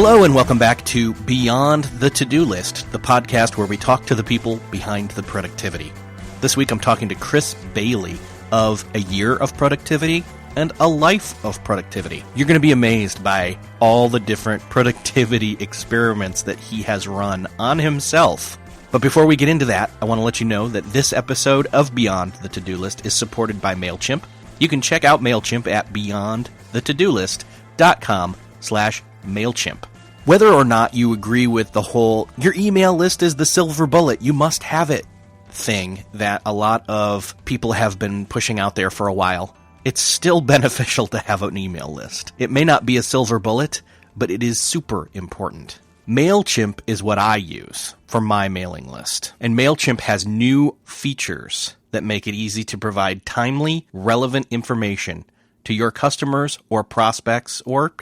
Hello and welcome back to Beyond the To-Do List, the podcast where we talk to the people behind the productivity. This week I'm talking to Chris Bailey of A Year of Productivity and A Life of Productivity. You're going to be amazed by all the different productivity experiments that he has run on himself. But before we get into that, I want to let you know that this episode of Beyond the To-Do List is supported by MailChimp. You can check out MailChimp at beyondthetodolist.com/MailChimp. Whether or not you agree with the whole, your email list is the silver bullet, you must have it thing that a lot of people have been pushing out there for a while, it's still beneficial to have an email list. It may not be a silver bullet, but it is super important. MailChimp is what I use for my mailing list. And MailChimp has new features that make it easy to provide timely, relevant information to your customers or prospects or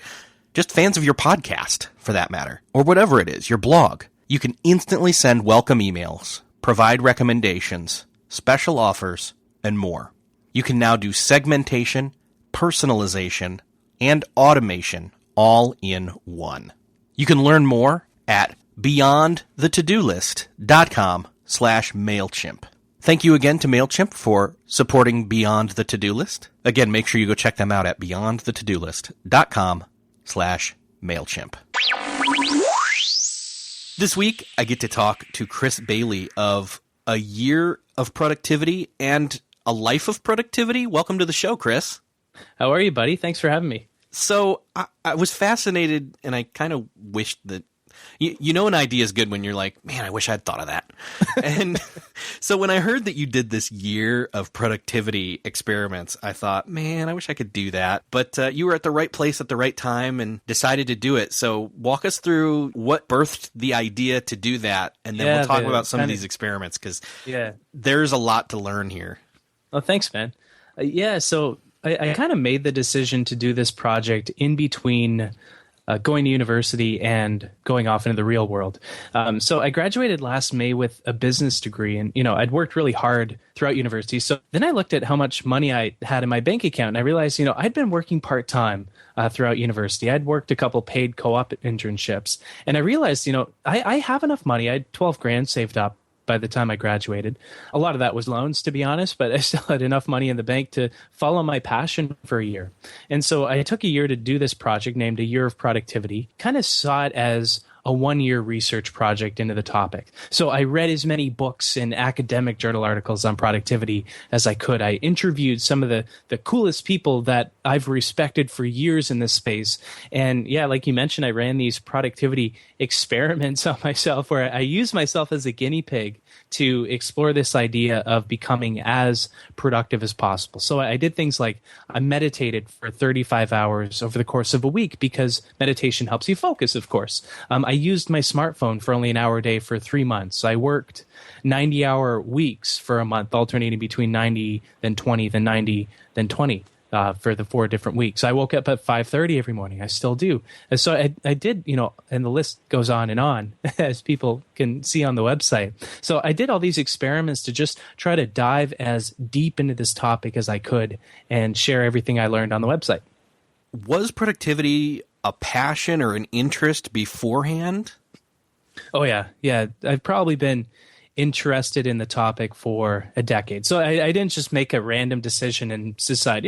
just fans of your podcast, for that matter, or whatever it is, your blog. You can instantly send welcome emails, provide recommendations, special offers, and more. You can now do segmentation, personalization, and automation all in one. You can learn more at beyondthetodolist.com/MailChimp. Thank you again to MailChimp for supporting Beyond the To-Do List. Again, make sure you go check them out at beyondthetodolist.com/MailChimp. This week, I get to talk to Chris Bailey of A Year of Productivity and A Life of Productivity. Welcome to the show, Chris. How are you, buddy? Thanks for having me. So I was fascinated, and I kind of wished that, you know, an idea is good when you're like, man, I wish I'd thought of that. And so when I heard that you did this year of productivity experiments, I thought, man, I wish I could do that. But you were at the right place at the right time and decided to do it. So walk us through what birthed the idea to do that, and then we'll talk about some of these experiments, because there's a lot to learn here. Oh, thanks, man. So I kind of made the decision to do this project in between going to university and going off into the real world. So I graduated last May with a business degree, and I'd worked really hard throughout university. So then I looked at how much money I had in my bank account, and I realized I'd been working part-time throughout university. I'd worked a couple paid co-op internships, and I realized I have enough money. I had $12,000 saved up by the time I graduated. A lot of that was loans, to be honest, but I still had enough money in the bank to follow my passion for a year. And so I took a year to do this project named A Year of Productivity, kind of saw it as a one-year research project into the topic. So I read as many books and academic journal articles on productivity as I could. I interviewed some of the coolest people that I've respected for years in this space. And yeah, like you mentioned, I ran these productivity experiments on myself where I used myself as a guinea pig to explore this idea of becoming as productive as possible. So I did things like I meditated for 35 hours over the course of a week, because meditation helps you focus, of course. I used my smartphone for only an hour a day for 3 months. I worked 90-hour weeks for a month, alternating between 90, then 20, then 90, then 20. For the 4 different weeks. I woke up at 5:30 every morning. I still do. And so I did, and the list goes on, as people can see on the website. So I did all these experiments to just try to dive as deep into this topic as I could and share everything I learned on the website. Was productivity a passion or an interest beforehand? Oh, yeah. Yeah. I've probably been interested in the topic for a decade. So I didn't just make a random decision and decide,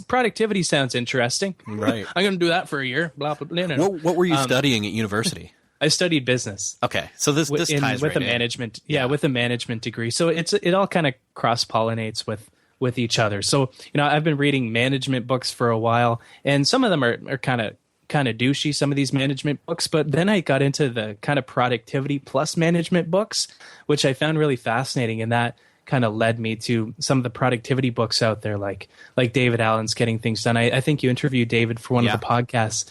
productivity sounds interesting. Right. I'm going to do that for a year. Blah, blah, blah. No. What were you studying at university? I studied business. Okay. So this ties with right a management, with a management degree. So it all kind of cross-pollinates with each other. So, I've been reading management books for a while, and some of them are kind of douchey, some of these management books, but then I got into the kind of productivity plus management books, which I found really fascinating, and that kind of led me to some of the productivity books out there, like David Allen's Getting Things Done. I think you interviewed David for one of the podcasts.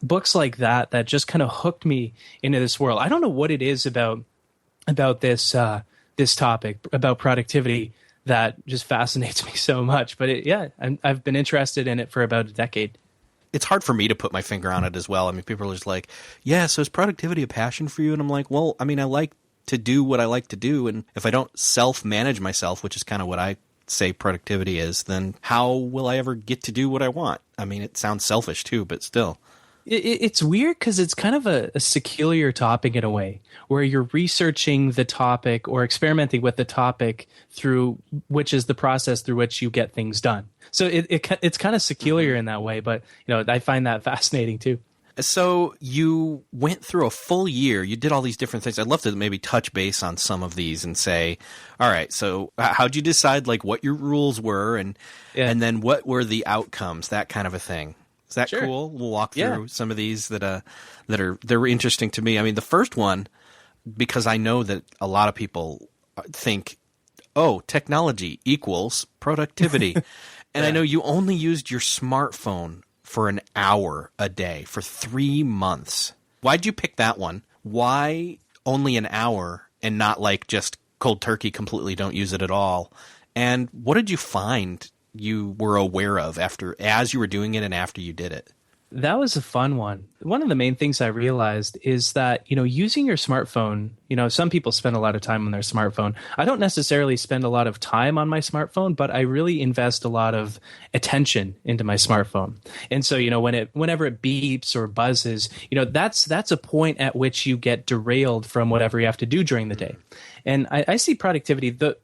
Books like that just kind of hooked me into this world. I don't know what it is about this topic, about productivity, that just fascinates me so much. But I've been interested in it for about a decade. It's hard for me to put my finger on it as well. I mean, people are just like, yeah, so is productivity a passion for you? And I'm like, well, I mean, I like to do what I like to do. And if I don't self-manage myself, which is kind of what I say productivity is, then how will I ever get to do what I want? I mean, it sounds selfish too, but still. It's weird because it's kind of a secular topic in a way, where you're researching the topic or experimenting with the topic through which is the process through which you get things done. So it's kind of secular in that way, but I find that fascinating too. So you went through a full year. You did all these different things. I'd love to maybe touch base on some of these and say, all right, so how'd you decide like what your rules were and then what were the outcomes, that kind of a thing. Is that cool? We'll walk through some of these they're interesting to me. I mean, the first one, because I know that a lot of people think, oh, technology equals productivity. And I know you only used your smartphone for an hour a day for 3 months. Why'd you pick that one? Why only an hour and not like just cold turkey, completely don't use it at all? And what did you find you were aware of as you were doing it and after you did it? That was a fun one. One of the main things I realized is that, using your smartphone, some people spend a lot of time on their smartphone. I don't necessarily spend a lot of time on my smartphone, but I really invest a lot of attention into my smartphone. And so, whenever it beeps or buzzes, that's a point at which you get derailed from whatever you have to do during the day. And I see productivity, the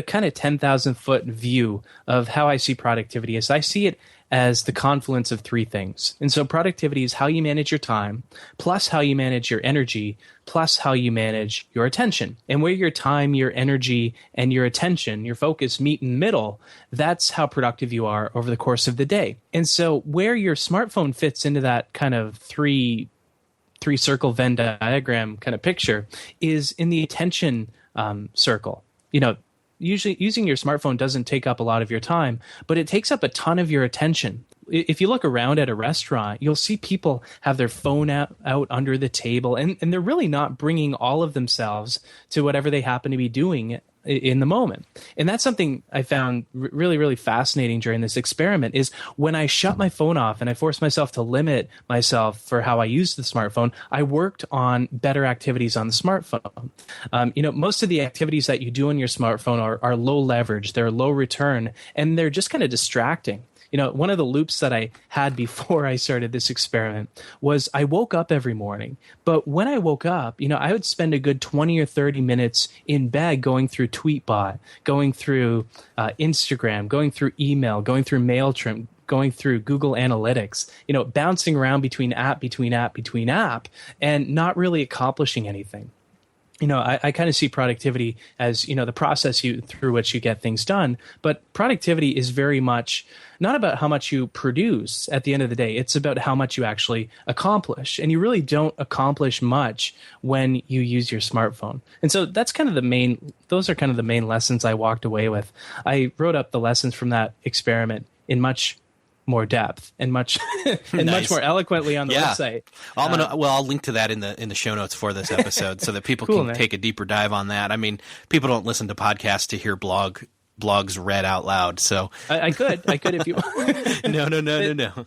kind of 10,000 foot view of how I see productivity is I see it as the confluence of three things. And so productivity is how you manage your time, plus how you manage your energy, plus how you manage your attention. And where your time, your energy, and your attention, your focus meet in the middle, that's how productive you are over the course of the day. And so where your smartphone fits into that kind of three circle Venn diagram kind of picture is in the attention circle. Usually using your smartphone doesn't take up a lot of your time, but it takes up a ton of your attention. If you look around at a restaurant, you'll see people have their phone out under the table, and they're really not bringing all of themselves to whatever they happen to be doing in the moment. And that's something I found really, really fascinating during this experiment is when I shut my phone off and I forced myself to limit myself for how I use the smartphone, I worked on better activities on the smartphone. Most of the activities that you do on your smartphone are low leverage, they're low return, and they're just kind of distracting. One of the loops that I had before I started this experiment was I woke up every morning. But when I woke up, I would spend a good 20 or 30 minutes in bed going through Tweetbot, going through Instagram, going through email, going through MailChimp, going through Google Analytics, bouncing around between app, and not really accomplishing anything. I kind of see productivity as, the process through which you get things done. But productivity is very much not about how much you produce at the end of the day. It's about how much you actually accomplish. And you really don't accomplish much when you use your smartphone. And so those are kind of the main lessons I walked away with. I wrote up the lessons from that experiment in much more depth and much much more eloquently on the website. I'll link to that in the show notes for this episode so that people can take a deeper dive on that. I mean, people don't listen to podcasts to hear blogs read out loud. So I could if you No.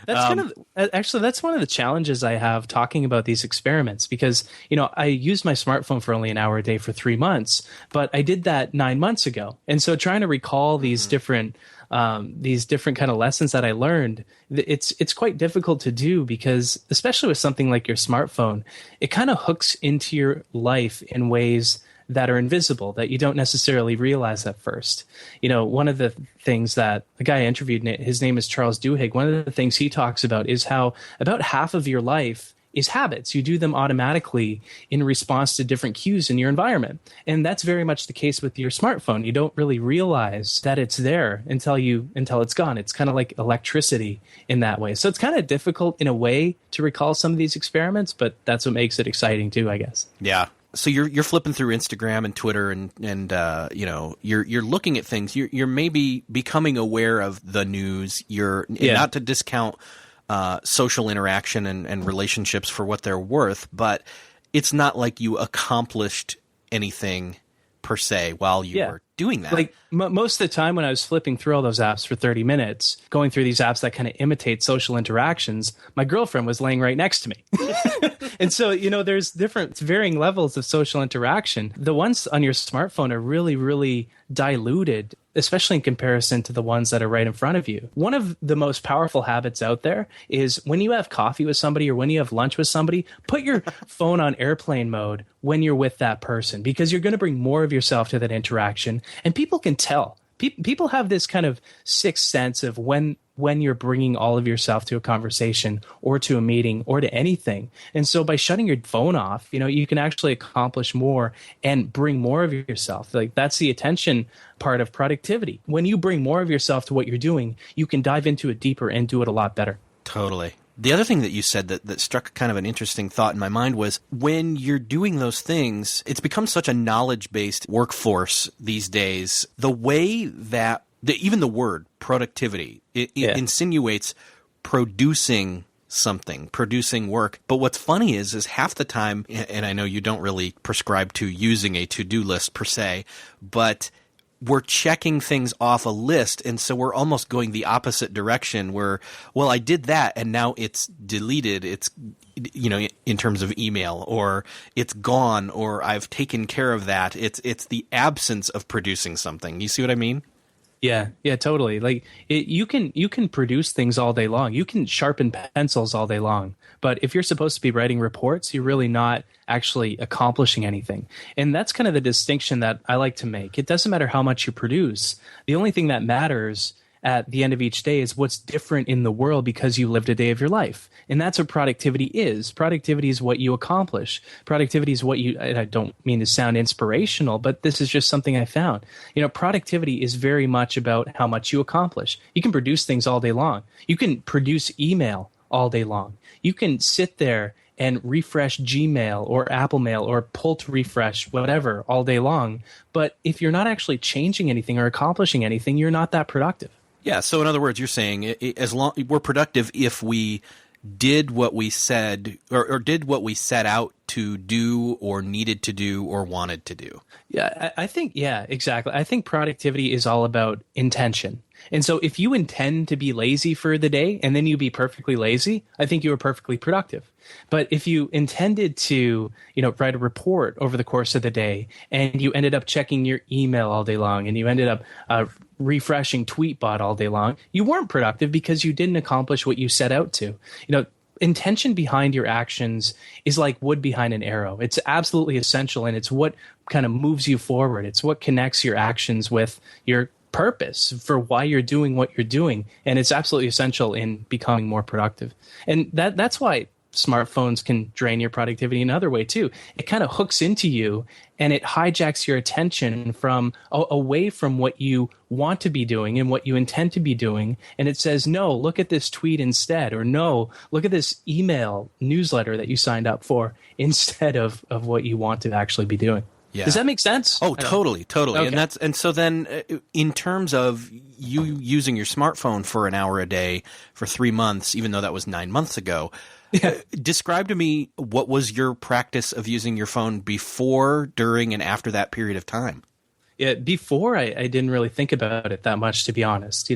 That's one of the challenges I have talking about these experiments because, I used my smartphone for only an hour a day for 3 months, but I did that 9 months ago. And so trying to recall these different kind of lessons that I learned, it's quite difficult to do because, especially with something like your smartphone, it kind of hooks into your life in ways that are invisible that you don't necessarily realize at first. One of the things that the guy I interviewed, his name is Charles Duhigg, one of the things he talks about is how about half of your life is habits. You do them automatically in response to different cues in your environment. And that's very much the case with your smartphone. You don't really realize that it's there until it's gone. It's kind of like electricity in that way. So it's kind of difficult in a way to recall some of these experiments, but that's what makes it exciting too, I guess. Yeah. So you're flipping through Instagram and Twitter and you're looking at things. You're maybe becoming aware of the news. Not to discount social interaction and relationships for what they're worth, but it's not like you accomplished anything per se while you were doing that. Like most of the time when I was flipping through all those apps for 30 minutes, going through these apps that kind of imitate social interactions, my girlfriend was laying right next to me. And so, there's varying levels of social interaction. The ones on your smartphone are really, really diluted especially in comparison to the ones that are right in front of you. One of the most powerful habits out there is when you have coffee with somebody or when you have lunch with somebody, put your phone on airplane mode when you're with that person, because you're going to bring more of yourself to that interaction, and people can tell. People have this kind of sixth sense of when you're bringing all of yourself to a conversation or to a meeting or to anything. And so by shutting your phone off, you can actually accomplish more and bring more of yourself. Like, that's the attention part of productivity. When you bring more of yourself to what you're doing, you can dive into it deeper and do it a lot better. Totally. The other thing that you said that struck kind of an interesting thought in my mind was when you're doing those things, it's become such a knowledge-based workforce these days. The way that even the word productivity, it insinuates producing something, producing work. But what's funny is half the time, and I know you don't really prescribe to using a to-do list per se, but we're checking things off a list, and so we're almost going the opposite direction where, well, I did that and now it's deleted. It's, in terms of email, or it's gone, or I've taken care of that. It's the absence of producing something. You see what I mean? Yeah, totally. Like you can produce things all day long. You can sharpen pencils all day long. But if you're supposed to be writing reports, you're really not actually accomplishing anything. And that's kind of the distinction that I like to make. It doesn't matter how much you produce. The only thing that matters at the end of each day is what's different in the world because you lived a day of your life. And that's what productivity is. Productivity is what you accomplish. Productivity is what you, and I don't mean to sound inspirational, but this is just something I found. Productivity is very much about how much you accomplish. You can produce things all day long. You can produce email all day long. You can sit there and refresh Gmail or Apple Mail or pull to refresh, whatever, all day long. But if you're not actually changing anything or accomplishing anything, you're not that productive. Yeah. So in other words, you're saying as long we're productive if we did what we said or did what we set out to do or needed to do or wanted to do. Yeah, I think, yeah, exactly. I think productivity is all about intention. And so if you intend to be lazy for the day and then you be perfectly lazy, I think you were perfectly productive. But if you intended to, write a report over the course of the day and you ended up checking your email all day long and you ended up refreshing Tweetbot all day long, you weren't productive because you didn't accomplish what you set out to. Intention behind your actions is like wood behind an arrow. It's absolutely essential, and it's what kind of moves you forward. It's what connects your actions with your purpose for why you're doing what you're doing. And it's absolutely essential in becoming more productive. And that's why smartphones can drain your productivity another way too. It kind of hooks into you and it hijacks your attention from away from what you want to be doing and what you intend to be doing. And it says, no, look at this tweet instead, or no, look at this email newsletter that you signed up for instead of what you want to actually be doing. Yeah. Does that make sense? Oh, totally. Okay. And so then in terms of you using your smartphone for an hour a day for 3 months, even though that was 9 months ago, describe to me what was your practice of using your phone before, during, and after that period of time? Yeah, before I didn't really think about it that much, to be honest.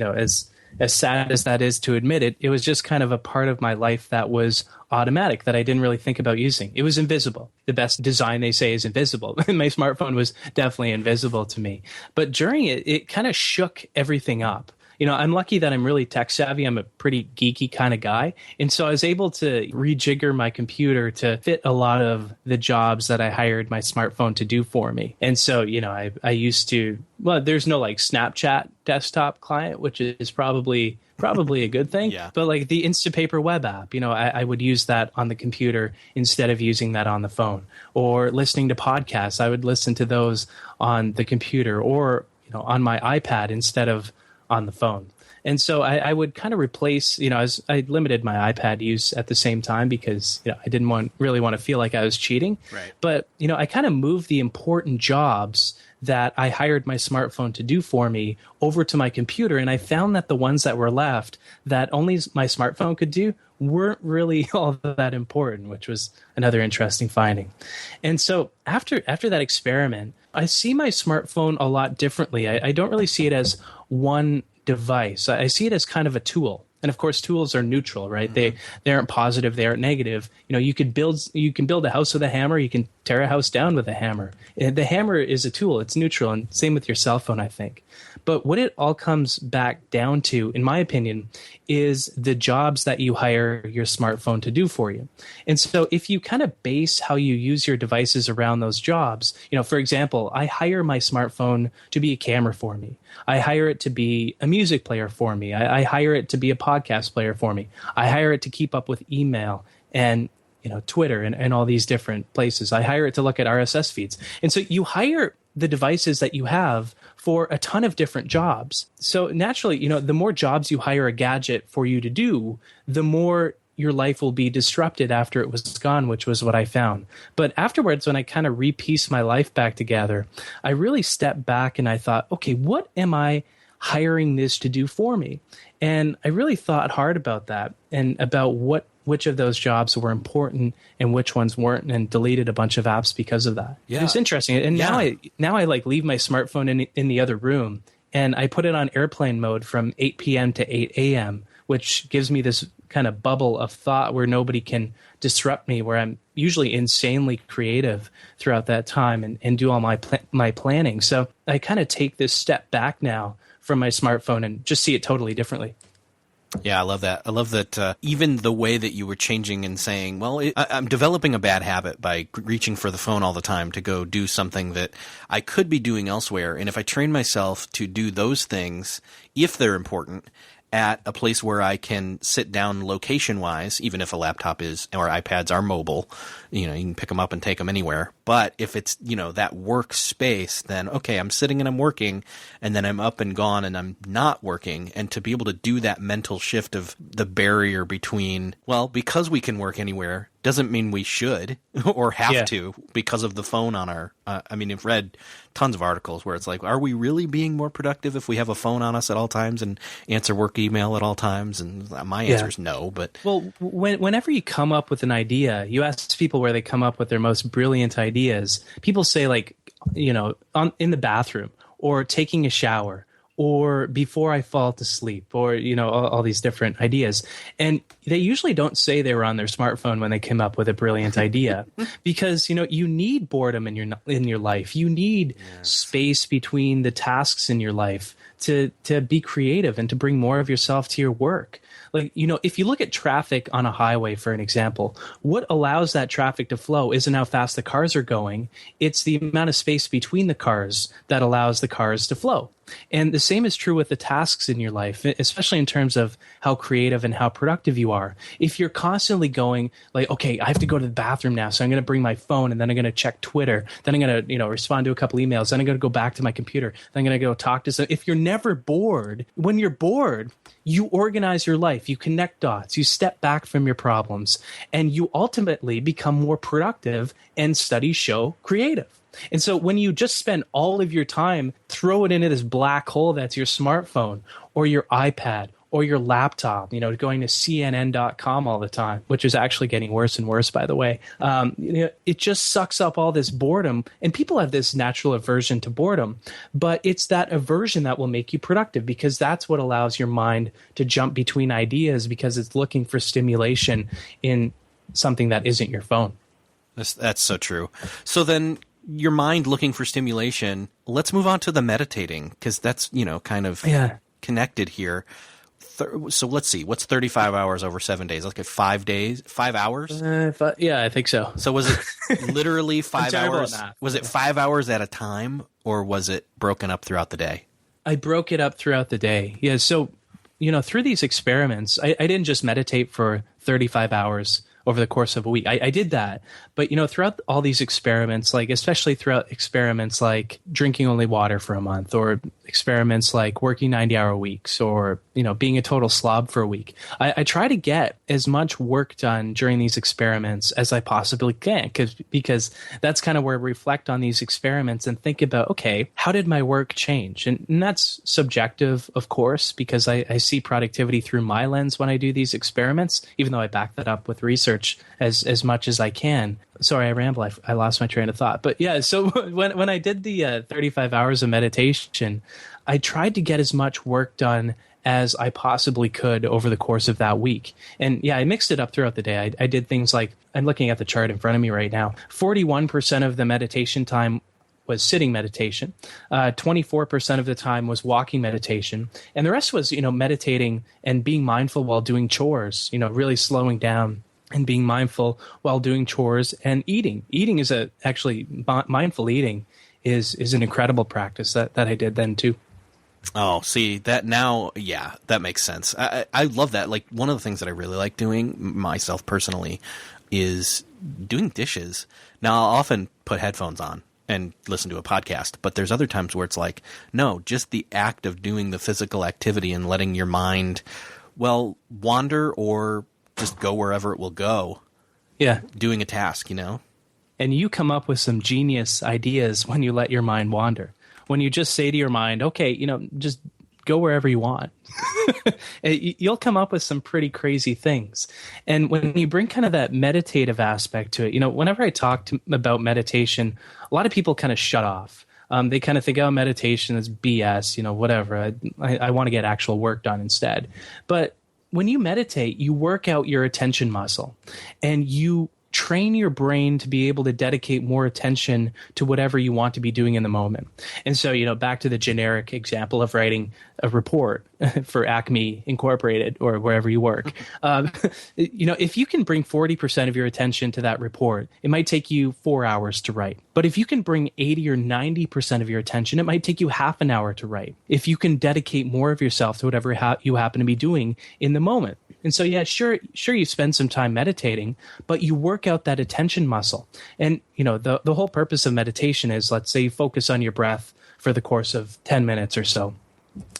As sad as that is to admit it, it was just kind of a part of my life that was automatic that I didn't really think about using. It was invisible. The best design, they say, is invisible. My smartphone was definitely invisible to me. But during it, it kind of shook everything up. I'm lucky that I'm really tech savvy. I'm a pretty geeky kind of guy. And so I was able to rejigger my computer to fit a lot of the jobs that I hired my smartphone to do for me. And so, I used to, there's no like Snapchat desktop client, which is probably a good thing. Yeah. But like the Instapaper web app, I would use that on the computer instead of using that on the phone. Or listening to podcasts, I would listen to those on the computer or, on my iPad instead of on the phone. And so I would kind of replace, I limited my iPad use at the same time because, I didn't really want to feel like I was cheating. Right. But, I kind of moved the important jobs that I hired my smartphone to do for me over to my computer. And I found that the ones that were left that only my smartphone could do weren't really all that important, which was another interesting finding. And so after that experiment, I see my smartphone a lot differently. I don't really see it as one device. I see it as kind of a tool. And of course, tools are neutral, right? Mm-hmm. They aren't positive, they aren't negative. You can build a house with a hammer, you can tear a house down with a hammer. And the hammer is a tool. It's neutral. And same with your cell phone, I think. But what it all comes back down to, in my opinion, is the jobs that you hire your smartphone to do for you. And so if you kind of base how you use your devices around those jobs, for example, I hire my smartphone to be a camera for me. I hire it to be a music player for me. I hire it to be a podcast player for me. I hire it to keep up with email and Twitter and all these different places. I hire it to look at RSS feeds. And so you hire the devices that you have for a ton of different jobs. So naturally, the more jobs you hire a gadget for you to do, the more your life will be disrupted after it was gone, which was what I found. But afterwards, when I kind of repieced my life back together, I really stepped back and I thought, okay, what am I hiring this to do for me? And I really thought hard about that and about which of those jobs were important and which ones weren't, and deleted a bunch of apps because of that. Yeah. It's interesting. And now I like leave my smartphone in the other room and I put it on airplane mode from 8 p.m. to 8 a.m., which gives me this kind of bubble of thought where nobody can disrupt me, where I'm usually insanely creative throughout that time and do all my planning. So I kind of take this step back now from my smartphone and just see it totally differently. Yeah, I love that. I love that even the way that you were changing and saying, well, I'm developing a bad habit by reaching for the phone all the time to go do something that I could be doing elsewhere. And if I train myself to do those things, if they're important, at a place where I can sit down location-wise, even if a laptop is or iPads are mobile, you can pick them up and take them anywhere. But if it's, that workspace, then okay, I'm sitting and I'm working, and then I'm up and gone and I'm not working. And to be able to do that mental shift of the barrier between, well, because we can work anywhere doesn't mean we should or have to because of the phone on our, I've read tons of articles where it's like, are we really being more productive if we have a phone on us at all times and answer work email at all times? And my answer is no, but. Well, whenever you come up with an idea, you ask people where they come up with their most brilliant ideas. People say in the bathroom or taking a shower or before I fall to sleep, or, all these different ideas. And they usually don't say they were on their smartphone when they came up with a brilliant idea because, you need boredom in your life. You need space between the tasks in your life to be creative and to bring more of yourself to your work. Like, if you look at traffic on a highway, for an example, what allows that traffic to flow isn't how fast the cars are going. It's the amount of space between the cars that allows the cars to flow. And the same is true with the tasks in your life, especially in terms of how creative and how productive you are. If you're constantly going like, okay, I have to go to the bathroom now, so I'm going to bring my phone and then I'm going to check Twitter, then I'm going to, respond to a couple emails, then I'm going to go back to my computer, then I'm going to go talk to someone. If you're never bored, when you're bored, you organize your life, you connect dots, you step back from your problems, and you ultimately become more productive, and studies show creative. And so when you just spend all of your time, throw it into this black hole that's your smartphone or your iPad or your laptop, going to CNN.com all the time, which is actually getting worse and worse, by the way. It just sucks up all this boredom. And people have this natural aversion to boredom. But it's that aversion that will make you productive, because that's what allows your mind to jump between ideas, because it's looking for stimulation in something that isn't your phone. That's so true. So then your mind looking for stimulation, let's move on to the meditating, because that's, kind of connected here. So let's see, what's 35 hours over 7 days? Like 5 days, 5 hours? Yeah, I think so. So was it literally 5 hours? Was it 5 hours at a time, or was it broken up throughout the day? I broke it up throughout the day. Yeah. So, through these experiments, I didn't just meditate for 35 hours over the course of a week. I did that. But, throughout all these experiments, especially throughout experiments like drinking only water for a month, or experiments like working 90-hour weeks, or, being a total slob for a week, I try to get as much work done during these experiments as I possibly can, because that's kind of where I reflect on these experiments and think about, okay, how did my work change? And that's subjective, of course, because I see productivity through my lens when I do these experiments, even though I back that up with research as much as I can. Sorry, I ramble. I lost my train of thought. But yeah, so when I did the 35 hours of meditation, I tried to get as much work done as I possibly could over the course of that week. And yeah, I mixed it up throughout the day. I did things like, I'm looking at the chart in front of me right now. 41% of the meditation time was sitting meditation. 24% of the time was walking meditation. And the rest was, meditating and being mindful while doing chores, really slowing down and being mindful while doing chores and eating. Eating is mindful eating is an incredible practice that I did then too. Oh, see that now. Yeah, that makes sense. I love that. Like, one of the things that I really like doing myself personally is doing dishes. Now, I'll often put headphones on and listen to a podcast, but there's other times where it's like, no, just the act of doing the physical activity and letting your mind, wander or just go wherever it will go. Yeah. Doing a task, And you come up with some genius ideas when you let your mind wander. When you just say to your mind, okay, just go wherever you want. You'll come up with some pretty crazy things. And when you bring kind of that meditative aspect to it, whenever I talk about meditation, a lot of people kind of shut off. They kind of think, oh, meditation is BS, whatever. I want to get actual work done instead. But when you meditate, you work out your attention muscle and you train your brain to be able to dedicate more attention to whatever you want to be doing in the moment. And so, back to the generic example of writing a report for Acme Incorporated or wherever you work. If you can bring 40% of your attention to that report, it might take you 4 hours to write. But if you can bring 80 or 90% of your attention, it might take you half an hour to write. If you can dedicate more of yourself to whatever you happen to be doing in the moment. And so, yeah, sure, you spend some time meditating, but you work out that attention muscle. And, the whole purpose of meditation is, let's say you focus on your breath for the course of 10 minutes or so.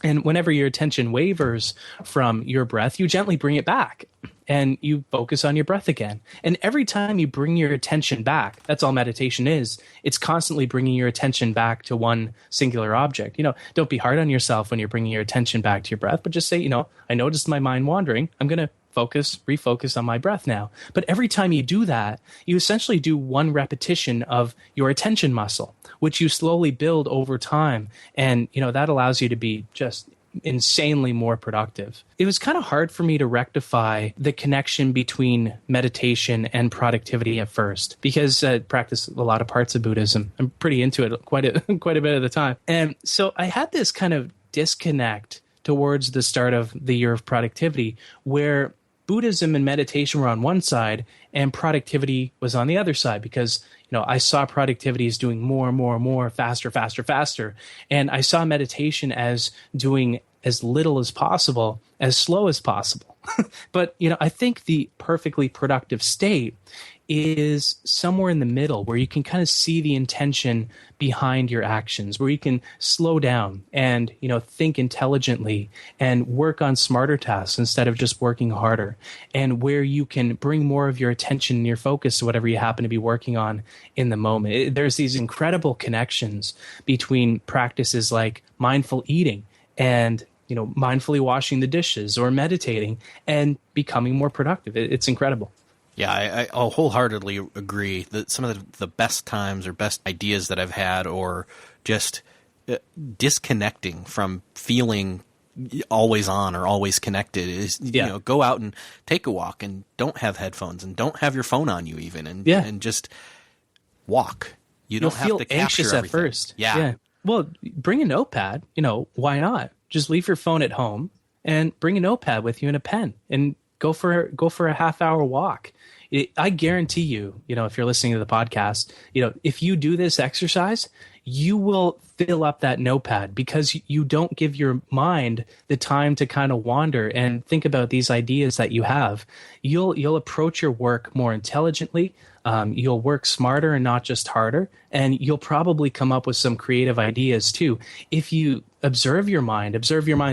And whenever your attention wavers from your breath, you gently bring it back and you focus on your breath again. And every time you bring your attention back, that's all meditation is. It's constantly bringing your attention back to one singular object. Don't be hard on yourself when you're bringing your attention back to your breath, but just say, I noticed my mind wandering. I'm going to refocus on my breath now. But every time you do that, you essentially do one repetition of your attention muscle, which you slowly build over time. And, that allows you to be just insanely more productive. It was kind of hard for me to rectify the connection between meditation and productivity at first because I practice a lot of parts of Buddhism. I'm pretty into it quite a bit of the time. And so I had this kind of disconnect towards the start of the year of productivity where Buddhism and meditation were on one side and productivity was on the other side because, I saw productivity as doing more and more and more, faster. And I saw meditation as doing as little as possible, as slow as possible. But, I think the perfectly productive state is somewhere in the middle where you can kind of see the intention behind your actions, where you can slow down and, think intelligently and work on smarter tasks instead of just working harder, and where you can bring more of your attention and your focus to whatever you happen to be working on in the moment. There's these incredible connections between practices like mindful eating and mindfully washing the dishes or meditating and becoming more productive. It's incredible. Yeah, I'll wholeheartedly agree that some of the best times or best ideas that I've had, or just disconnecting from feeling always on or always connected, is go out and take a walk and don't have headphones and don't have your phone on you even, and just walk. You'll have to capture anxious everything. At first. Yeah. Well, bring a notepad. Why not? Just leave your phone at home and bring a notepad with you and a pen and go for a half-hour walk. I guarantee you, if you're listening to the podcast, if you do this exercise, you will fill up that notepad because you don't give your mind the time to kind of wander and think about these ideas that you have. You'll approach your work more intelligently. You'll work smarter and not just harder. And you'll probably come up with some creative ideas too. If you observe your mind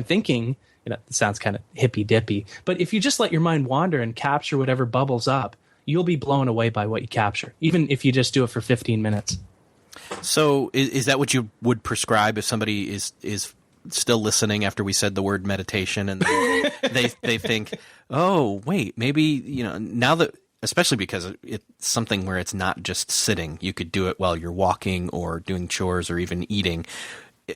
thinking, it sounds kind of hippy-dippy, but if you just let your mind wander and capture whatever bubbles up, you'll be blown away by what you capture, even if you just do it for 15 minutes. So is that what you would prescribe if somebody is still listening after we said the word meditation and they think, oh, wait, maybe, now that, especially because it's something where it's not just sitting, you could do it while you're walking or doing chores or even eating.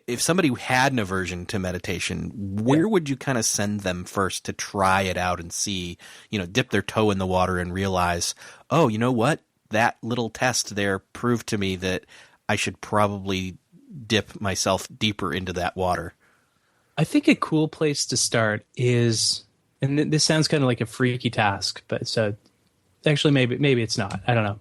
if somebody had an aversion to meditation, where would you kind of send them first to try it out and see, dip their toe in the water and realize, oh, you know what? That little test there proved to me that I should probably dip myself deeper into that water. I think a cool place to start is, and this sounds kind of like a freaky task, but so actually maybe it's not. I don't know.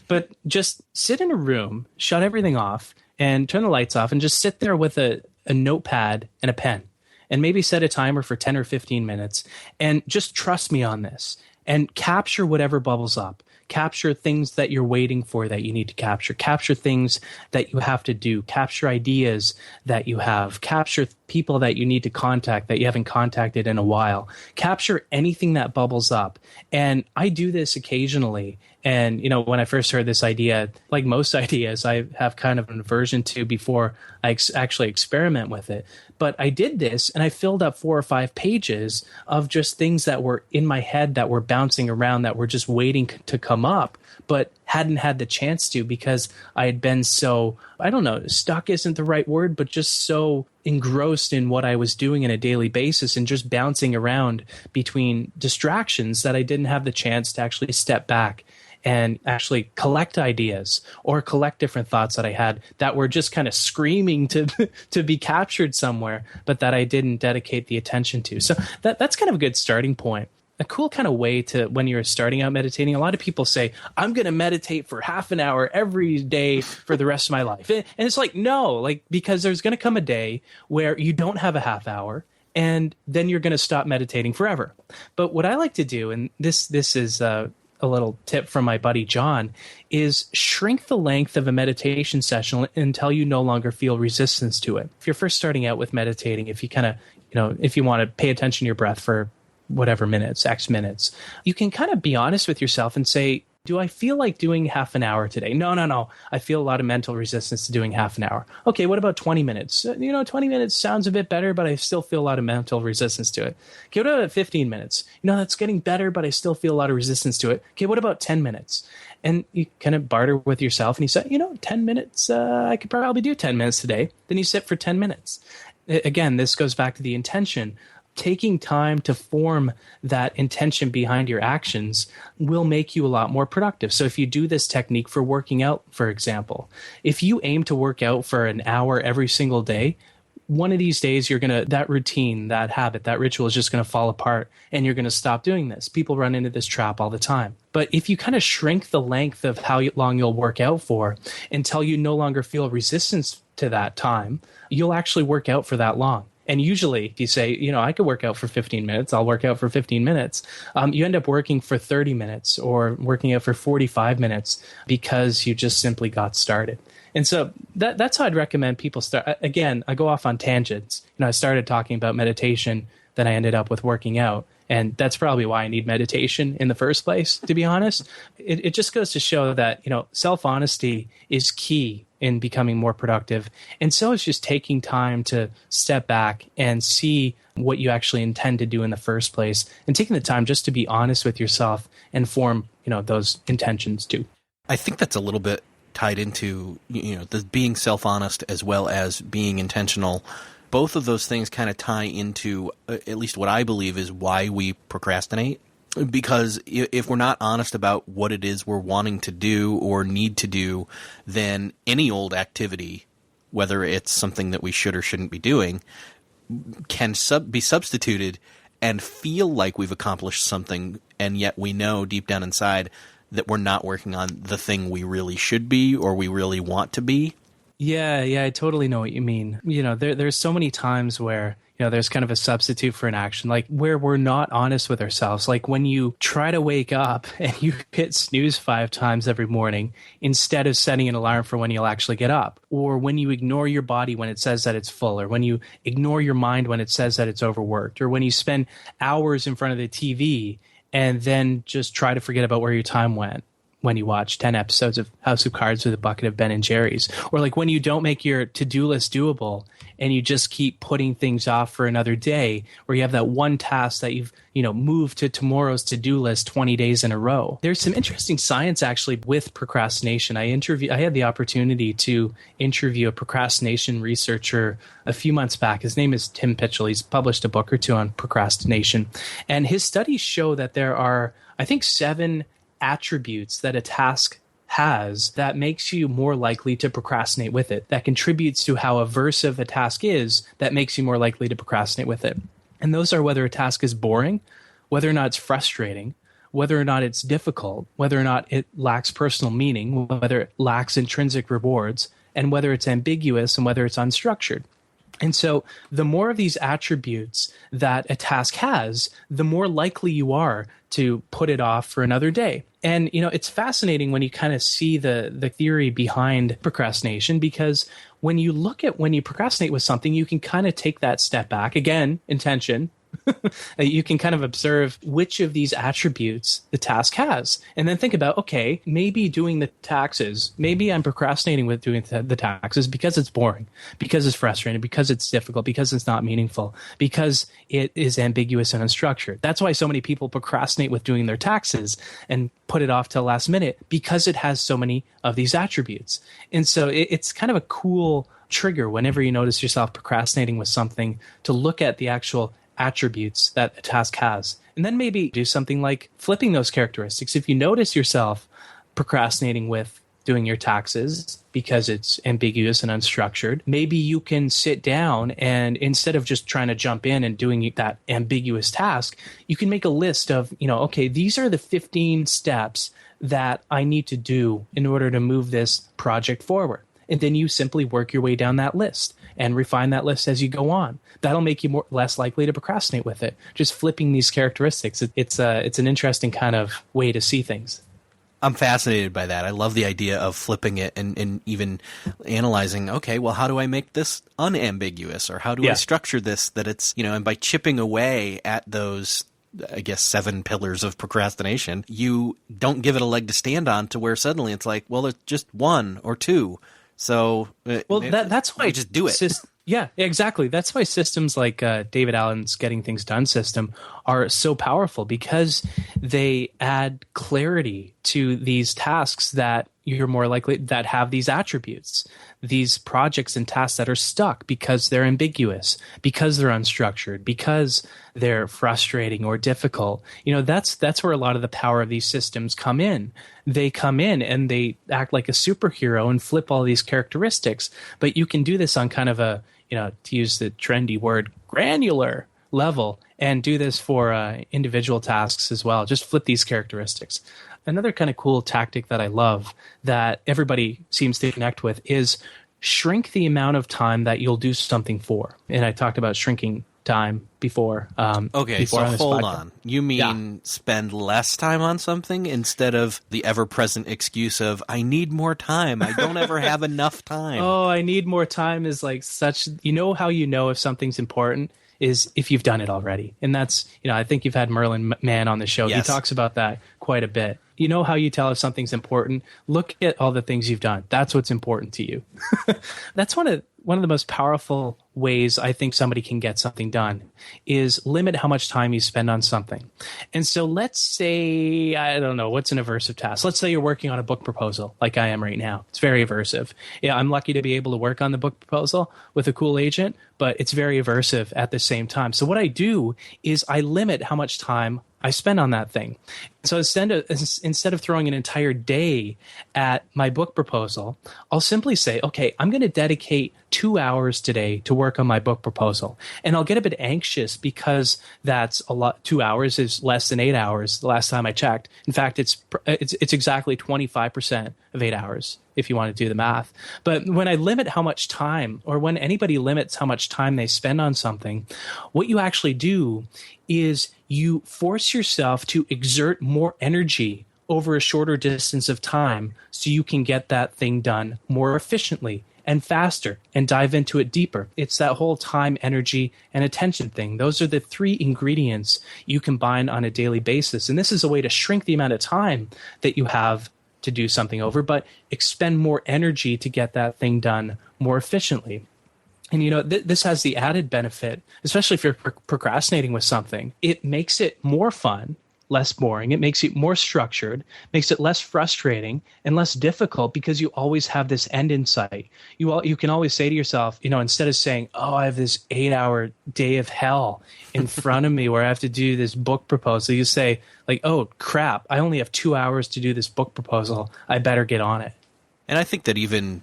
But just sit in a room, shut everything off, and turn the lights off, and just sit there with a notepad and a pen, and maybe set a timer for 10 or 15 minutes, and just trust me on this, and capture whatever bubbles up. Capture things that you're waiting for that you need to capture. Capture things that you have to do. Capture ideas that you have. Capture people that you need to contact that you haven't contacted in a while. Capture anything that bubbles up. And I do this occasionally. And, when I first heard this idea, like most ideas, I have kind of an aversion to before I actually experiment with it. But I did this, and I filled up 4 or 5 pages of just things that were in my head that were bouncing around, that were just waiting to come up, but hadn't had the chance to because I had been so, I don't know, stuck isn't the right word, but just so engrossed in what I was doing on a daily basis and just bouncing around between distractions that I didn't have the chance to actually step back and actually collect ideas or collect different thoughts that I had that were just kind of screaming to be captured somewhere, but that I didn't dedicate the attention to. So that's kind of a good starting point. A cool kind of way to, when you're starting out meditating, a lot of people say, I'm going to meditate for half an hour every day for the rest of my life. And it's like, no, because there's going to come a day where you don't have a half hour, and then you're going to stop meditating forever. But what I like to do, and this is a little tip from my buddy John, is shrink the length of a meditation session until you no longer feel resistance to it. If you're first starting out with meditating, if you kind of, if you want to pay attention to your breath for whatever minutes, X minutes, you can kind of be honest with yourself and say, do I feel like doing half an hour today? No. I feel a lot of mental resistance to doing half an hour. Okay, what about 20 minutes? 20 minutes sounds a bit better, but I still feel a lot of mental resistance to it. Okay, what about 15 minutes? That's getting better, but I still feel a lot of resistance to it. Okay, what about 10 minutes? And you kind of barter with yourself, and you say, 10 minutes, I could probably do 10 minutes today. Then you sit for 10 minutes. Again, this goes back to the intention. Taking time to form that intention behind your actions will make you a lot more productive. So if you do this technique for working out, for example, if you aim to work out for an hour every single day, one of these days that routine, that habit, that ritual is just going to fall apart, and you're going to stop doing this. People run into this trap all the time. But if you kind of shrink the length of how long you'll work out for until you no longer feel resistance to that time, you'll actually work out for that long. And usually if you say, I could work out for 15 minutes, I'll work out for 15 minutes. You end up working for 30 minutes or working out for 45 minutes because you just simply got started. And so that's how I'd recommend people start. Again, I go off on tangents. I started talking about meditation, then I ended up with working out. And that's probably why I need meditation in the first place, to be honest. It just goes to show that, self-honesty is key in becoming more productive. And so it's just taking time to step back and see what you actually intend to do in the first place, and taking the time just to be honest with yourself and form, those intentions too. I think that's a little bit tied into, the being self-honest as well as being intentional. Both of those things kind of tie into at least what I believe is why we procrastinate. Because if we're not honest about what it is we're wanting to do or need to do, then any old activity, whether it's something that we should or shouldn't be doing, can be substituted and feel like we've accomplished something, and yet we know deep down inside that we're not working on the thing we really should be or we really want to be. Yeah, I totally know what you mean. There's so many times where there's kind of a substitute for an action, like where we're not honest with ourselves. Like when you try to wake up and you hit snooze 5 times every morning instead of setting an alarm for when you'll actually get up, or when you ignore your body when it says that it's full, or when you ignore your mind when it says that it's overworked, or when you spend hours in front of the TV and then just try to forget about where your time went when you watch 10 episodes of House of Cards with a bucket of Ben and Jerry's, or like when you don't make your to-do list doable and you just keep putting things off for another day, where you have that one task that you've moved to tomorrow's to-do list 20 days in a row. There's some interesting science actually with procrastination. I had the opportunity to interview a procrastination researcher a few months back. His name is Tim Pitchell. He's published a book or two on procrastination, and his studies show that there are, I think, 7 attributes that a task has that makes you more likely to procrastinate with it, that contributes to how aversive a task is, that makes you more likely to procrastinate with it. And those are whether a task is boring, whether or not it's frustrating, whether or not it's difficult, whether or not it lacks personal meaning, whether it lacks intrinsic rewards, and whether it's ambiguous and whether it's unstructured. And so the more of these attributes that a task has, the more likely you are to put it off for another day. And, it's fascinating when you kind of see the theory behind procrastination, because when you procrastinate with something, you can kind of take that step back. Again, intention. You can kind of observe which of these attributes the task has, and then think about, okay, maybe doing the taxes, maybe I'm procrastinating with doing the taxes because it's boring, because it's frustrating, because it's difficult, because it's not meaningful, because it is ambiguous and unstructured. That's why so many people procrastinate with doing their taxes and put it off till last minute, because it has so many of these attributes. And so it's kind of a cool trigger whenever you notice yourself procrastinating with something, to look at the actual attributes that a task has, and then maybe do something like flipping those characteristics. If you notice yourself procrastinating with doing your taxes because it's ambiguous and unstructured, maybe you can sit down and, instead of just trying to jump in and doing that ambiguous task, you can make a list of, okay, these are the 15 steps that I need to do in order to move this project forward. And then you simply work your way down that list and refine that list as you go on. That'll make you less likely to procrastinate with it. Just flipping these characteristics. It's an interesting kind of way to see things. I'm fascinated by that. I love the idea of flipping it and even analyzing, okay, well, how do I make this unambiguous? Or how do I structure this that it's, and by chipping away at those, I guess, 7 pillars of procrastination, you don't give it a leg to stand on, to where suddenly it's like, well, it's just 1 or 2. So, that's why you just do it. Yeah, exactly. That's why systems like David Allen's Getting Things Done system are so powerful, because they add clarity to these tasks that you're more likely, that have these attributes, these projects and tasks that are stuck because they're ambiguous, because they're unstructured, because they're frustrating or difficult. That's where a lot of the power of these systems come in. They come in and they act like a superhero and flip all these characteristics. But you can do this on kind of a, to use the trendy word, granular level, and do this for individual tasks as well. Just flip these characteristics. Another kind of cool tactic that I love, that everybody seems to connect with, is shrink the amount of time that you'll do something for. And I talked about shrinking time before. Okay, so hold on. You mean spend less time on something instead of the ever-present excuse of, I need more time. I don't ever have enough time. Oh, I need more time is like such, how you know if something's important is if you've done it already. And that's, I think you've had Merlin Mann on the show. Yes. He talks about that quite a bit. You know how you tell if something's important? Look at all the things you've done. That's what's important to you. That's one of the most powerful ways I think somebody can get something done, is limit how much time you spend on something. And so let's say, I don't know, what's an aversive task? Let's say you're working on a book proposal like I am right now. It's very aversive. Yeah, I'm lucky to be able to work on the book proposal with a cool agent, but it's very aversive at the same time. So what I do is I limit how much time I spend on that thing. So instead of throwing an entire day at my book proposal, I'll simply say, okay, I'm going to dedicate 2 hours today to work on my book proposal. And I'll get a bit anxious because that's a lot. 2 hours is less than 8 hours the last time I checked. In fact, it's exactly 25% of 8 hours if you want to do the math. But when I limit how much time, or when anybody limits how much time they spend on something, what you actually do is you force yourself to exert more energy over a shorter distance of time so you can get that thing done more efficiently and faster and dive into it deeper. It's that whole time, energy, and attention thing. Those are the 3 ingredients you combine on a daily basis. And this is a way to shrink the amount of time that you have to do something over, but expend more energy to get that thing done more efficiently. And, this has the added benefit, especially if you're procrastinating with something, it makes it more fun, less boring. It makes it more structured, makes it less frustrating and less difficult because you always have this end in sight. You can always say to yourself, instead of saying, oh, I have this 8-hour day of hell in front of me where I have to do this book proposal, you say like, oh, crap, I only have 2 hours to do this book proposal. I better get on it. And I think that even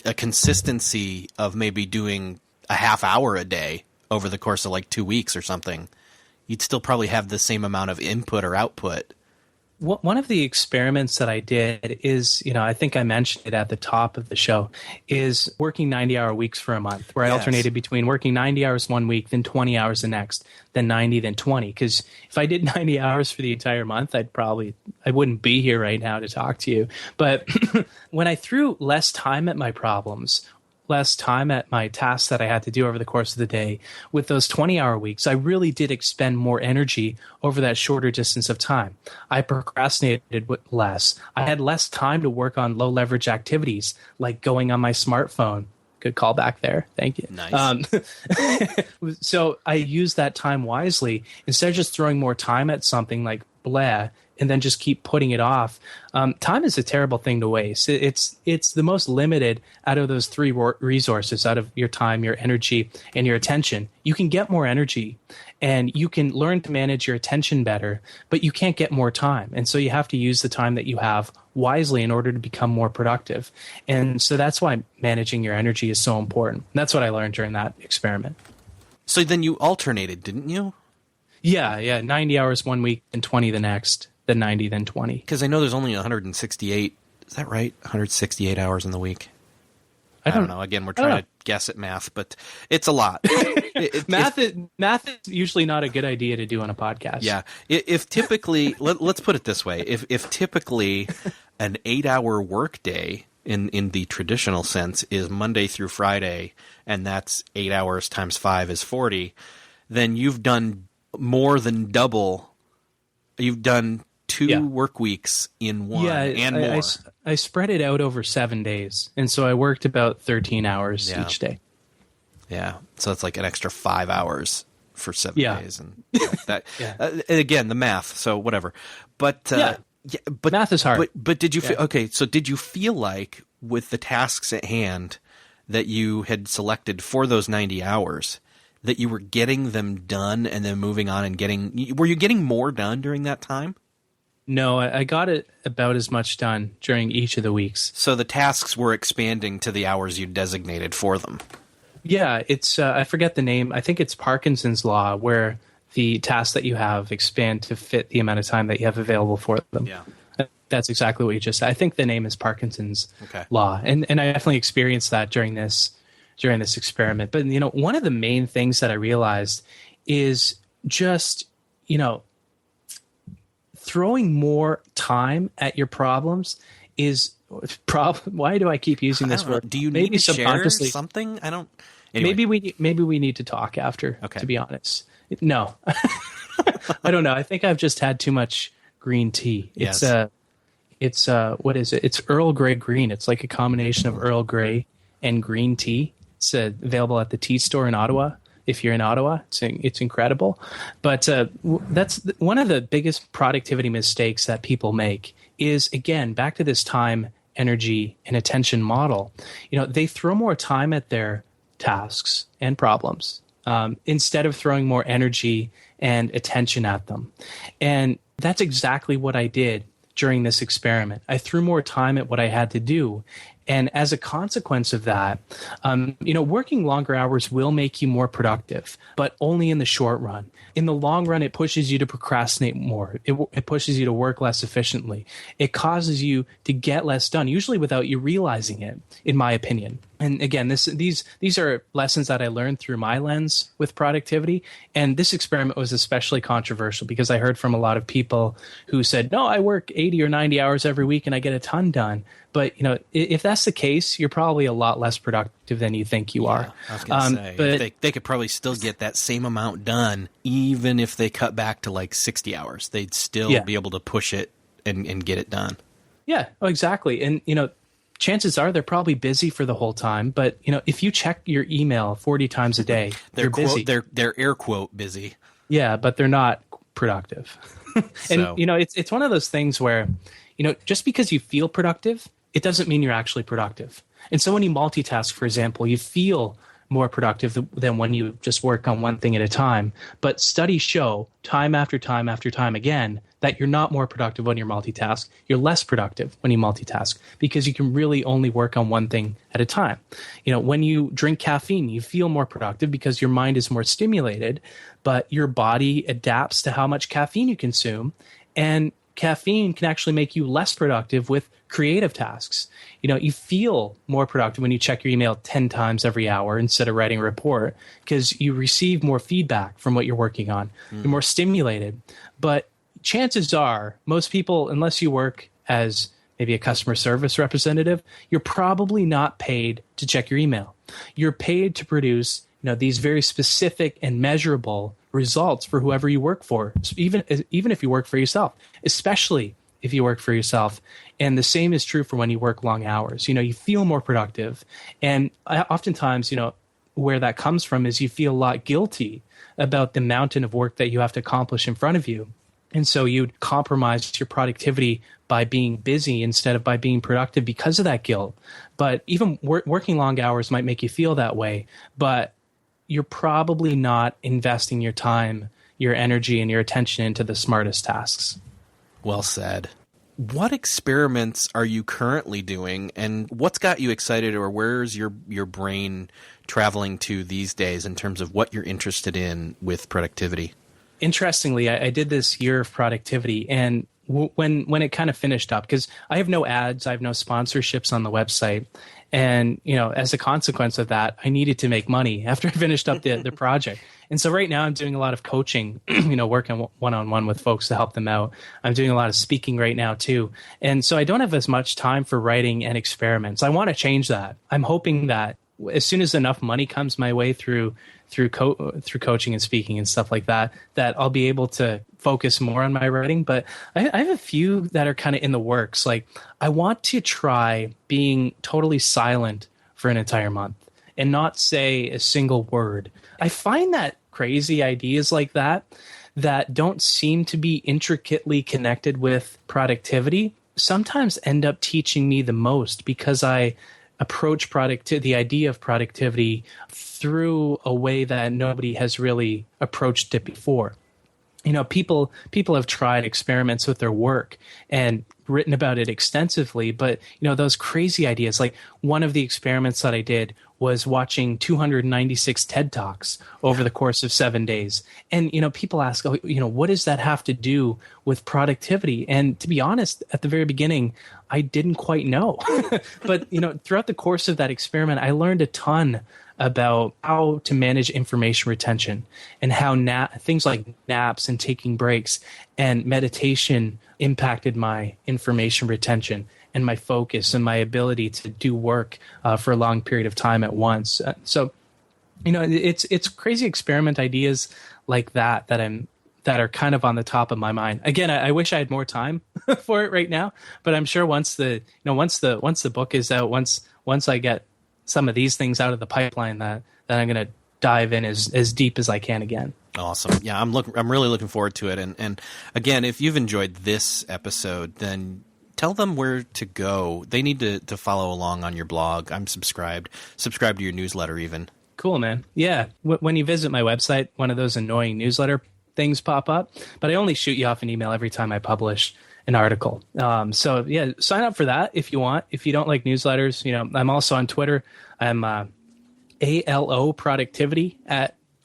a consistency of maybe doing a half hour a day over the course of like 2 weeks or something, you'd still probably have the same amount of input or output. One of the experiments that I did is, I think I mentioned it at the top of the show, is working 90-hour weeks for a month, where I alternated between working 90 hours one week, then 20 hours the next, then 90, then 20. Because if I did 90 hours for the entire month, I wouldn't be here right now to talk to you. But when I threw less time at my problems, less time at my tasks that I had to do over the course of the day, with those 20-hour weeks, I really did expend more energy over that shorter distance of time. I procrastinated less. I had less time to work on low leverage activities like going on my smartphone. Good call back there. Thank you. Nice. So I used that time wisely. Instead of just throwing more time at something like blah, and then just keep putting it off. Time is a terrible thing to waste. It's the most limited out of those three resources, out of your time, your energy, and your attention. You can get more energy, and you can learn to manage your attention better, but you can't get more time. And so you have to use the time that you have wisely in order to become more productive. And so that's why managing your energy is so important. And that's what I learned during that experiment. So then you alternated, didn't you? Yeah. 90 hours one week and 20 the next. Then 90, then 20. Because I know there's only 168. Is that right? 168 hours in the week. I don't know. Again, we're trying to guess at math, but it's a lot. Math is usually not a good idea to do on a podcast. Yeah. If typically, let's put it this way: if typically an 8-hour workday in the traditional sense is Monday through Friday, and that's 8 hours times 5 is 40, then you've done more than double. You've done 2 work weeks in one and more. I spread it out over 7 days, and so I worked about 13 hours each day. Yeah, so it's like an extra 5 hours for 7 days, and that. And again, the math. So whatever, but but math is hard. But did you feel okay? So did you feel like with the tasks at hand that you had selected for those 90 hours that you were getting them done and then moving on and were you getting more done during that time? No, I got it about as much done during each of the weeks. So the tasks were expanding to the hours you designated for them. Yeah, it's I forget the name. I think it's Parkinson's law, where the tasks that you have expand to fit the amount of time that you have available for them. Yeah. That's exactly what you just said. I think the name is Parkinson's law. And I definitely experienced that during this experiment. But, one of the main things that I realized is just, throwing more time at your problems is why do I keep using this word? Do you need to share something? I don't. Anyway. Maybe we need to talk after. To be honest, no, I don't know. I think I've just had too much green tea. It's what is it? It's Earl Grey green. It's like a combination of Earl Grey and green tea. It's available at the tea store in Ottawa. If you're in Ottawa, it's incredible. But that's one of the biggest productivity mistakes that people make is, again, back to this time, energy, and attention model. They throw more time at their tasks and problems instead of throwing more energy and attention at them. And that's exactly what I did during this experiment. I threw more time at what I had to do. And as a consequence of that, working longer hours will make you more productive, but only in the short run. In the long run, it pushes you to procrastinate more. It pushes you to work less efficiently. It causes you to get less done, usually without you realizing it, in my opinion. And again, these are lessons that I learned through my lens with productivity. And this experiment was especially controversial because I heard from a lot of people who said, no, I work 80 or 90 hours every week and I get a ton done. But, if that's the case, you're probably a lot less productive than you think you are. I was going to say, but they could probably still get that same amount done, even if they cut back to like 60 hours. They'd still be able to push it and get it done. Yeah, exactly. And, chances are they're probably busy for the whole time. But, if you check your email 40 times a day, you're busy. They're air quote busy. Yeah, but they're not productive. And, So- it's one of those things where, just because you feel productive, it doesn't mean you're actually productive. And so when you multitask, for example, you feel more productive than when you just work on one thing at a time. But studies show time after time after time again that you're not more productive when you multitask. You're less productive when you multitask because you can really only work on one thing at a time. When you drink caffeine, you feel more productive because your mind is more stimulated, but your body adapts to how much caffeine you consume. And caffeine can actually make you less productive with creative tasks. You feel more productive when you check your email 10 times every hour instead of writing a report because you receive more feedback from what you're working on. You're more stimulated. But chances are most people, unless you work as maybe a customer service representative, you're probably not paid to check your email. You're paid to produce these very specific and measurable results for whoever you work for, even if you work for yourself, especially if you work for yourself. And the same is true for when you work long hours. You feel more productive. And oftentimes, where that comes from is you feel a lot guilty about the mountain of work that you have to accomplish in front of you. And so you'd compromise your productivity by being busy instead of by being productive because of that guilt. But even working long hours might make you feel that way. But you're probably not investing your time, your energy, and your attention into the smartest tasks. Well said. What experiments are you currently doing, and what's got you excited, or where's your brain traveling to these days in terms of what you're interested in with productivity? Interestingly, I did this year of productivity, and when it kind of finished up, because I have no ads, I have no sponsorships on the website. And, as a consequence of that, I needed to make money after I finished up the project. And so right now I'm doing a lot of coaching, working one-on-one with folks to help them out. I'm doing a lot of speaking right now too. And so I don't have as much time for writing and experiments. I want to change that. I'm hoping that as soon as enough money comes my way through coaching and speaking and stuff like that, that I'll be able to focus more on my writing. But I have a few that are kind of in the works. Like, I want to try being totally silent for an entire month and not say a single word. I find that crazy ideas like that don't seem to be intricately connected with productivity sometimes end up teaching me the most, because I approach the idea of productivity through a way that nobody has really approached it before. People have tried experiments with their work and written about it extensively, but those crazy ideas, like one of the experiments that I did was watching 296 TED Talks over the course of 7 days. And, people ask, what does that have to do with productivity? And to be honest, at the very beginning, I didn't quite know. But, throughout the course of that experiment, I learned a ton about how to manage information retention and how things like naps and taking breaks and meditation impacted my information retention and my focus and my ability to do work for a long period of time at once. So, it's crazy experiment ideas like that are kind of on the top of my mind. Again, I wish I had more time for it right now, but I'm sure once the book is out, once I get some of these things out of the pipeline, that I'm going to dive in as deep as I can again. Awesome. Yeah, I'm really looking forward to it. And again, if you've enjoyed this episode, then tell them where to go. They need to follow along on your blog. I'm subscribed to your newsletter even. Cool, man. Yeah. When you visit my website, one of those annoying newsletter things pop up, but I only shoot you off an email every time I publish an article. So yeah, sign up for that if you want. If you don't like newsletters, I'm also on Twitter. I'm ALO Productivity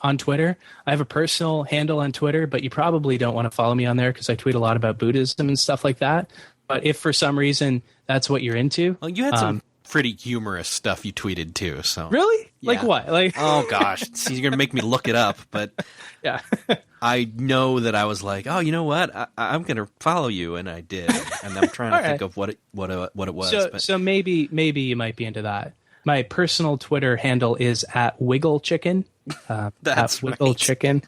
on Twitter. I have a personal handle on Twitter, but you probably don't want to follow me on there because I tweet a lot about Buddhism and stuff like that. But if for some reason that's what you're into, well, you had some pretty humorous stuff you tweeted too. So really, yeah. Like what? Like oh gosh, see, you're gonna make me look it up, but yeah. I know that I was like, oh, you know what? I'm going to follow you, and I did. And I'm trying to think of what it was. So maybe you might be into that. My personal Twitter handle is @WiggleChicken. That's @WiggleChicken.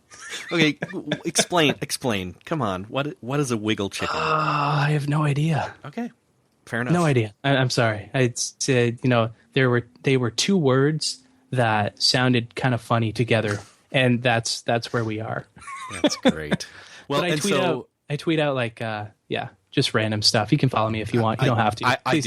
Okay, explain. Come on, what is a wiggle chicken? I have no idea. Okay. Fair enough. No idea. I'm sorry. I said, they were two words that sounded kind of funny together, and that's where we are. That's great. Well, but I tweet out like, just random stuff. You can follow me if you want. You don't have to. I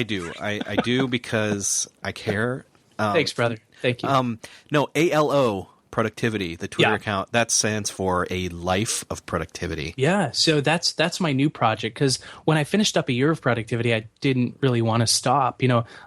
do because I care. Thanks, brother. Thank you. No, ALO productivity, the Twitter account, that stands for a life of productivity. Yeah, so that's my new project, because when I finished up a year of productivity, I didn't really want to stop.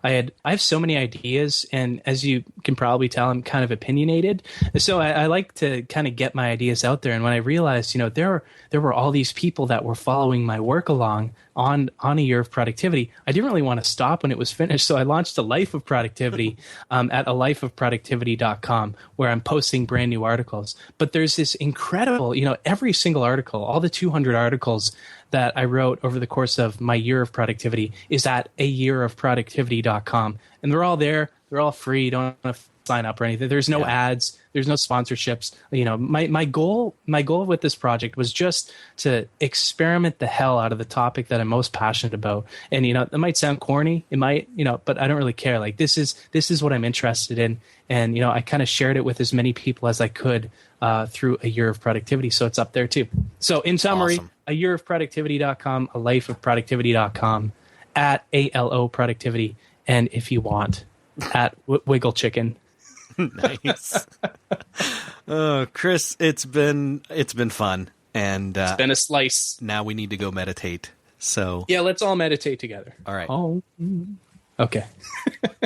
I have so many ideas, and as you can probably tell, I'm kind of opinionated. So I like to kind of get my ideas out there. And when I realized, there were all these people that were following my work along on a year of productivity, I didn't really want to stop when it was finished. So I launched a life of productivity at alifeofproductivity.com, where I'm posting brand new articles. But there's this incredible, every single article, all the 200 articles that I wrote over the course of my year of productivity is at ayearofproductivity.com. And they're all there. They're all free. You don't have to sign up or anything. There's no ads. There's no sponsorships. My goal with this project was just to experiment the hell out of the topic that I'm most passionate about. And it might sound corny, it might, but I don't really care. Like this is what I'm interested in, and I kind of shared it with as many people as I could through a year of productivity. So it's up there too. So in summary, awesome. a yearofproductivity.com, a lifeofproductivity.com, at ALO productivity, and if you want, at Wiggle Chicken. Nice. Chris, it's been fun, and it's been a slice. Now we need to go meditate. So yeah, let's all meditate together. All right. Oh, okay.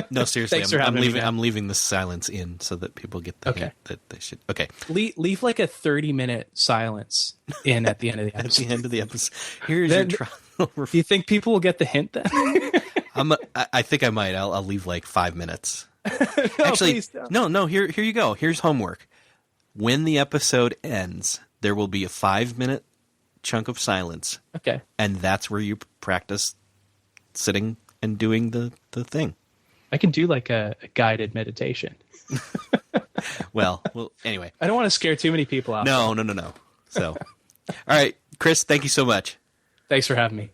No, seriously, Thanks for having me, man. I'm leaving the silence in so that people get the hint that they should. Okay. Leave like a 30-minute silence in at the end of the episode. At the end of the episode. Here's your trial. Do you think people will get the hint then? I think I might. I'll leave like 5 minutes. No, actually, no. Here you go. Here's homework. When the episode ends, there will be a 5-minute chunk of silence. Okay. And that's where you practice sitting and doing the thing. I can do like a guided meditation. Well, anyway. I don't want to scare too many people out. No. So, all right, Chris, thank you so much. Thanks for having me.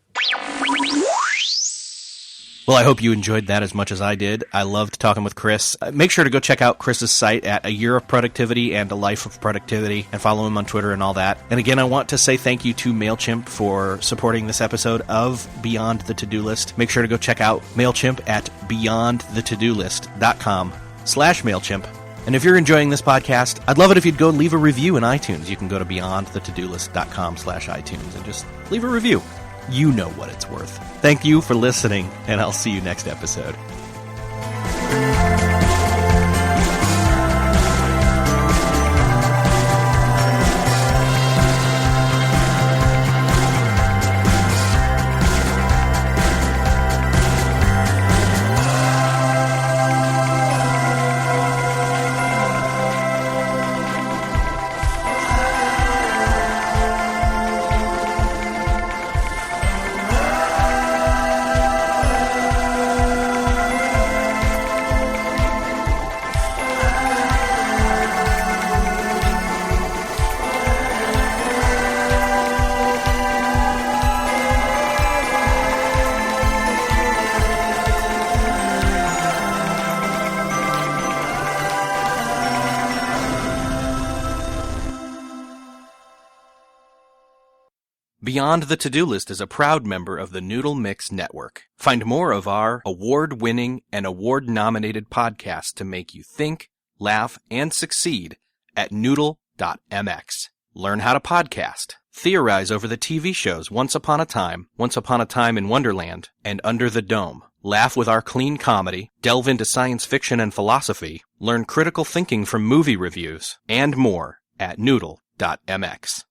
Well, I hope you enjoyed that as much as I did. I loved talking with Chris. Make sure to go check out Chris's site at A Year of Productivity and A Life of Productivity, and follow him on Twitter and all that. And again, I want to say thank you to MailChimp for supporting this episode of Beyond the To-Do List. Make sure to go check out MailChimp at beyondthetodolist.com/MailChimp. And if you're enjoying this podcast, I'd love it if you'd go leave a review in iTunes. You can go to beyondthetodolist.com/iTunes and just leave a review. You know what it's worth. Thank you for listening, and I'll see you next episode. Beyond the To-Do List is a proud member of the Noodle.mx Network. Find more of our award-winning and award-nominated podcasts to make you think, laugh, and succeed at Noodle.mx. Learn how to podcast. Theorize over the TV shows Once Upon a Time in Wonderland, and Under the Dome. Laugh with our clean comedy, delve into science fiction and philosophy, learn critical thinking from movie reviews, and more at Noodle.mx.